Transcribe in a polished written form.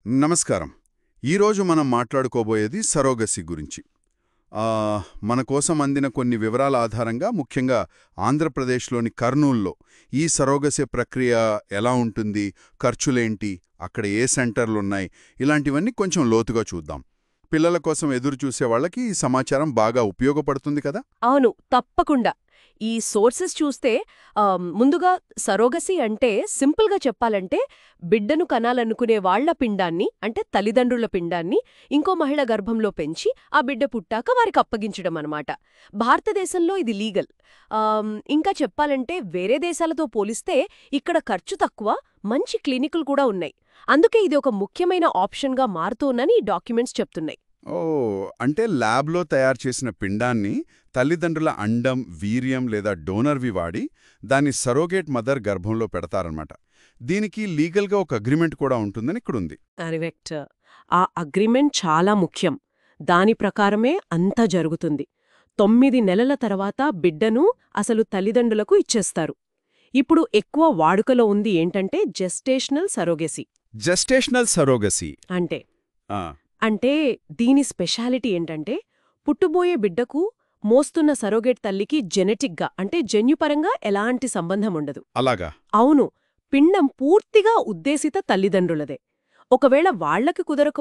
నమస్కారం. ఈరోజు మనం మాట్లాడుకోబోయేది సరోగసీ గురించి. మన కోసం అందిన కొన్ని వివరాల ఆధారంగా ముఖ్యంగా ఆంధ్రప్రదేశ్లోని కర్నూల్లో ఈ సరోగసీ ప్రక్రియ ఎలా ఉంటుంది, ఖర్చులేంటి, అక్కడ ఏ సెంటర్లున్నాయి, ఇలాంటివన్నీ కొంచెం లోతుగా చూద్దాం. పిల్లల కోసం ఎదురుచూసే వాళ్ళకి ఈ సమాచారం బాగా ఉపయోగపడుతుంది కదా? అవును, తప్పకుండా. ఈ సోర్సెస్ చూస్తే ముందుగా సరోగసీ అంటే సింపుల్గా చెప్పాలంటే బిడ్డను కనాలనుకునే వాళ్ల పిండాన్ని అంటే తల్లిదండ్రుల పిండాన్ని ఇంకో మహిళ గర్భంలో పెంచి ఆ బిడ్డ పుట్టాక వారికి అప్పగించడం అన్నమాట. భారతదేశంలో ఇది లీగల్. ఇంకా చెప్పాలంటే వేరే దేశాలతో పోలిస్తే ఇక్కడ ఖర్చు తక్కువ, మంచి క్లినికులు కూడా ఉన్నాయి. అందుకే ఇది ఒక ముఖ్యమైన ఆప్షన్గా మారుతోందని ఈ డాక్యుమెంట్స్ చెప్తున్నాయి. ఓ, అంటే ల్యాబ్లో తయారు చేసిన పిండాన్ని తల్లిదండ్రుల అండం, వీర్యం లేదా డోనర్వి వాడి దాన్ని సరోగేట్ మదర్ గర్భంలో పెడతారన్నమాట. దీనికి లీగల్గా ఒక అగ్రిమెంట్ కూడా ఉంటుందని ఇక్కడుంది. కరెక్ట్. ఆ అగ్రిమెంట్ చాలా ముఖ్యం. దాని ప్రకారమే అంతా జరుగుతుంది. 9 నెలల తర్వాత బిడ్డను అసలు తల్లిదండ్రులకు ఇచ్చేస్తారు. ఇప్పుడు ఎక్కువ వాడుకలో ఉంది ఏంటంటే జెస్టేషనల్ సరోగెసీ. జెస్టేషనల్ సరోగసీ అంటే దీని స్పెషాలిటీ ఏంటంటే పుట్టుబోయే బిడ్డకు మోస్తున్న సరోగేట్ తల్లికి జెనెటిక్గా అంటే జన్యుపరంగా ఎలాంటి సంబంధం ఉండదు. అలాగా? అవును, పిండం పూర్తిగా ఉద్దేశిత తల్లిదండ్రులదే. ఒకవేళ వాళ్లకి కుదరకపోతే